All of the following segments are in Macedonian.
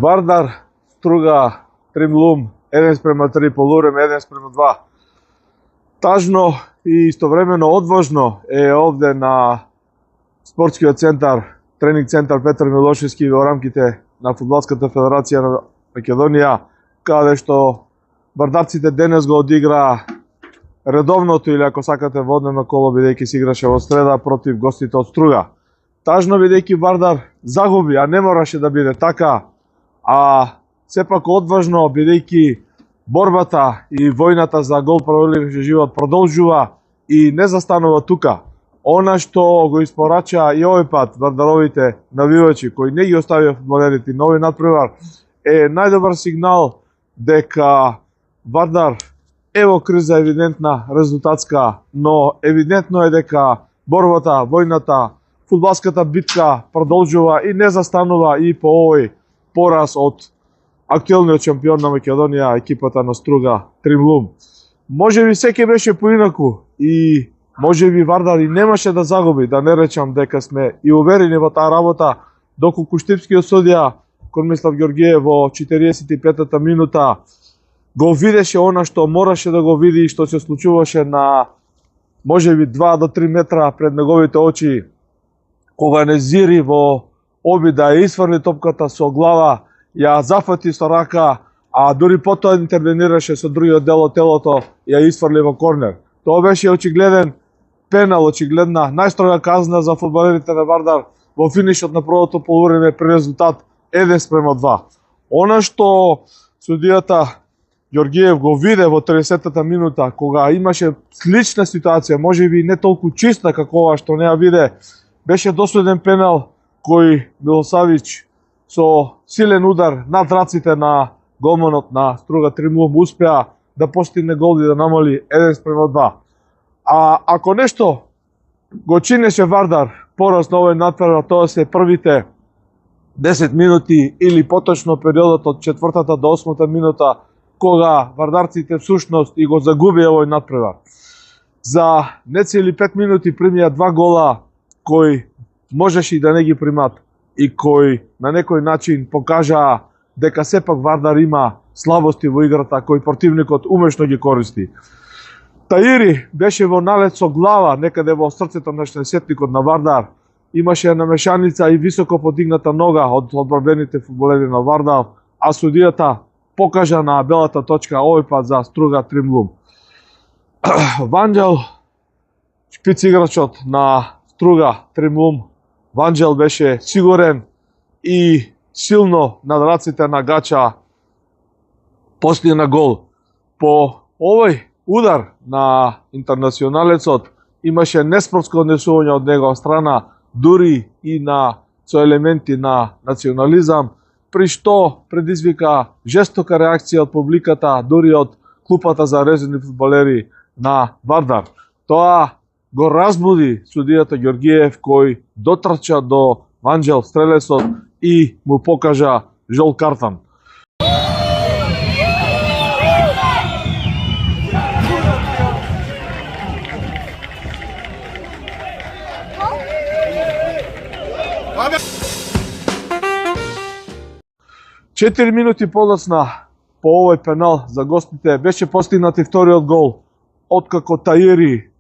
Вардар, Струга, Тримлум, 1:3 полувреме, 1:2. Тажно и истовремено одвожно е овде на спортскиот центар, тренинг центар Петар Милошевски во рамките на Фудбалската федерација на Македонија, каде што вардарците денес го одиграа редовното или ако сакате водневно коло, бидејќи се играше во среда против гостите од Струга. Тажно бидејќи Вардар загуби, а не мораше да биде така, а сепак одважно бидејќи борбата и војната за гол праволивен живот продолжува и не застанува тука. Она што го испорача и овој пат вардаровите навивачи кои не ги оставија фудбалерите на овој натпревар е најдобар сигнал дека Вардар е во криза евидентна резултатска, но евидентно е дека борбата, војната, фудбалската битка продолжува и не застанува и по овој пораз од актуелниот шампион на Македонија, екипата на Струга, Тримлум. Можеби секој беше поинаку и можеби Вардар и немаше да загуби, да не речам дека сме и уверени во таа работа, доколку штипскиот судија Кормислав Ѓорѓиев во 45-та минута го видеше она што мораше да го види и што се случуваше на можеби 2 до 3 метра пред неговите очи, кога Незири во обид да ја исфрли топката со глава, ја зафати со рака, а дури потоа интервенираше со другиот дел од телото, ја исфрли во корнер. Тоа беше очигледен пенал, очигледна најстрога казна за фудбалерите на Вардар во финишот на првото полувреме при резултат 1:2. Она што судијата Ѓорѓиев го виде во 30-та минута, кога имаше слична ситуација, можеби не толку чиста како ова што не ја виде, беше досуден пенал кој Милосавич со силен удар над раците на голманот на Струга Тримлум успеа да постигне гол и да намали 1:2. А ако нешто го чинеше Вардар пораз на овој натпревар, тоа се првите 10 минути или поточно периодот од 4-та до 8-та минута, кога вардарците всушност и го загубија овој натпревар. За нецели 5 минути примија 2 гола кои можеше и да не ги примат и кои на некој начин покажаа дека сепак Вардар има слабости во играта кои противникот умешно ги користи. Таири беше во налет со глава некаде во срцето на 60-никот на Вардар. Имаше намешаница и високо подигната нога од одборбените фудбалери на Вардар, а судијата покажа на белата точка овој пат за Струга Тримлум. Ванџел Шпиц играчот на Струга, Тримлум, Ванџел беше сигурен и силно над раците на Гача постигна гол. По овој удар на интернационалецот имаше неспортско однесување од негова страна, дури и со елементи на национализам, при што предизвика жестока реакција од публиката, дури од клупата за резервни фудбалери на Вардар. Тоа го разбуди судијата Ѓоргиев, кој дотрча до Ванџел стрелецот и му покажа жол картан. Четири минути подоцна по овој пенал за гостите беше постигнат и вториот гол, откако Таири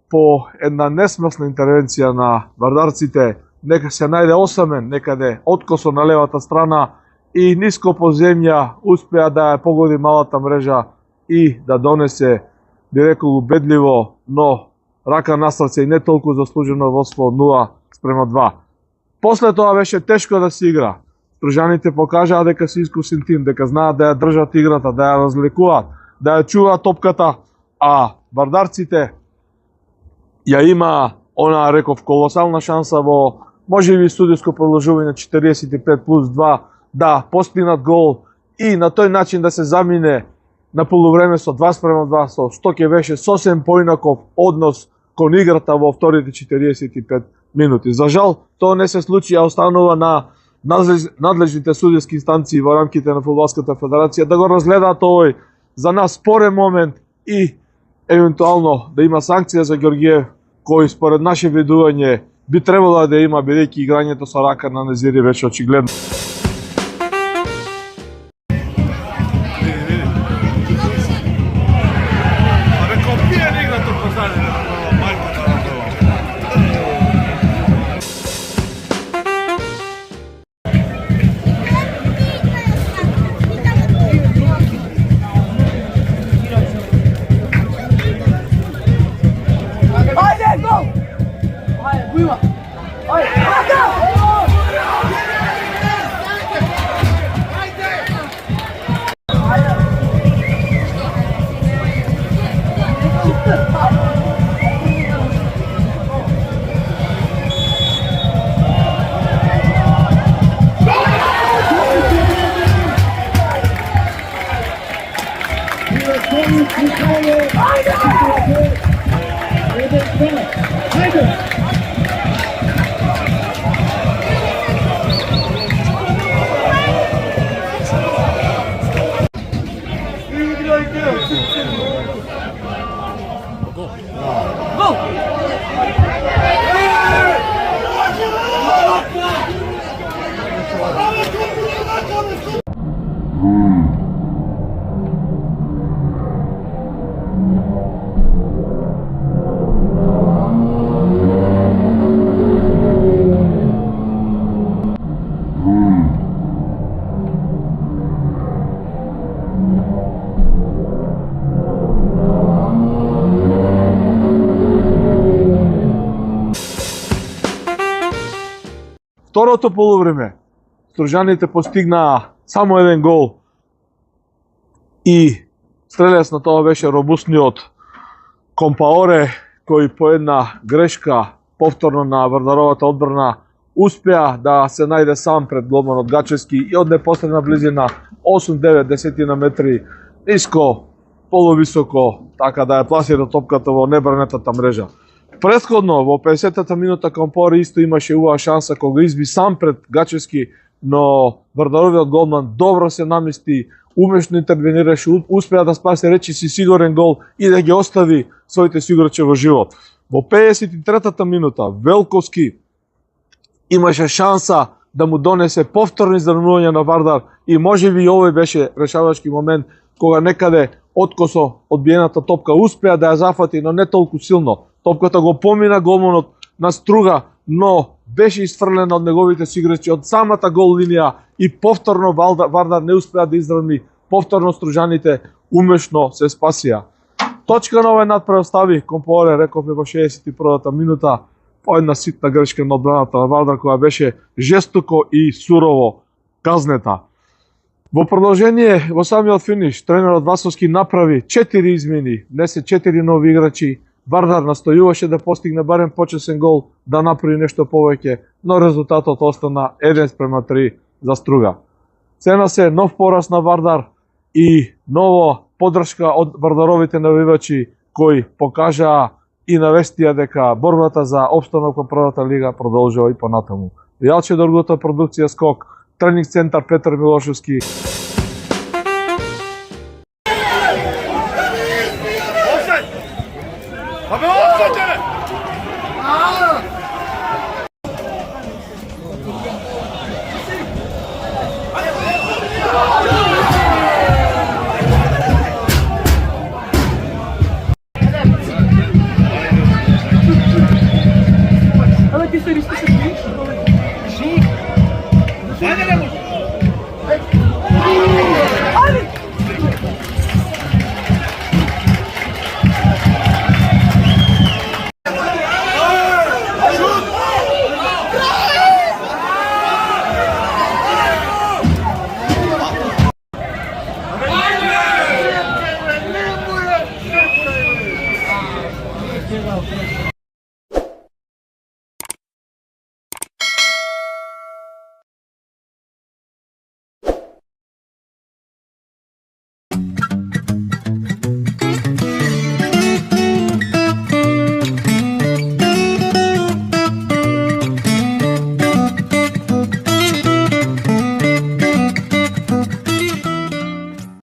по една несмесна интервенција на вардарците нека се најде осамен некаде откосо на левата страна и ниско по земја успеа да ја погоди малата мрежа и да донесе, би рекол, убедливо, но рака на срце и не толку заслужено водство 0:2. После тоа беше тешко да се игра. Стружаните покажаа дека се искусен тим, дека знаат да ја држат играта, да ја разликуваат, да ја чуваат топката, а вардарците ја има, она реков, колосална шанса во можеби студиоско продолжување 45+2 да постигнат гол и на тој начин да се замине на полувреме со 2:2, што ќе беше сосем поинаков однос кон играта во вторите 45 минути. За жал, тоа не се случи, а останува на надлежните судиски инстанции во рамките на Фудбалската федерација да го разгледаат овој за нас спорен момент и евентуално да има санкција за Ѓоргиев, кој според наше видување би требало да има, бидејќи играњето со рака на Незири веќе очигледно. Второто полувреме, стружаните постигнаа само еден гол и стрелец на тоа беше робусниот Компаоре, кој по една грешка повторно на Вардаровата одбрана успеа да се најде сам пред голманот Гачевски и од непосредна близина 8-9 метри ниско, полувисоко, така да ја пласира топката во небранетата мрежа. Претходно, во 50-та минута Компаоре исто имаше убава шанса кога изби сам пред Гачевски, но Вардаровиот голман добро се намести, умешно интервенираше, успеа да спасе речиси сигурен гол и да ги остави своите сигурачи во живот. Во 53-та минута Велковски имаше шанса да му донесе повторно изравнување на Вардар и можеби и овој беше решавачки момент кога некаде откосо одбиената топка успеа да ја зафати, но не толку силно. Топката го помина голманот на Струга, но беше изфрлена од неговите сиграчи од самата гол линија и повторно Вардар не успеа да изравни, повторно стружаните умешно се спасија. Точка на овој надпревар стави Компоре, рековме во 61-та минута, по една ситна грешка на одбраната на Вардар која беше жестоко и сурово казнета. Во продолжение, во самиот финиш, тренерот Васовски направи 4 измени, внесе 4 нови играчи. Вардар настојуваше да постигне барем почесен гол, да направи нешто повеќе, но резултатот остана 1:3 за Струга. Цена се нов пораз на Вардар и нова поддршка од вардаровите навивачи кои покажаа и навестија дека борбата за опстанок во првата лига продолжува и понатаму. Јалче Доргото, продукција Скок, тренинг центар Петар Милошевски. Але ти все рішиш,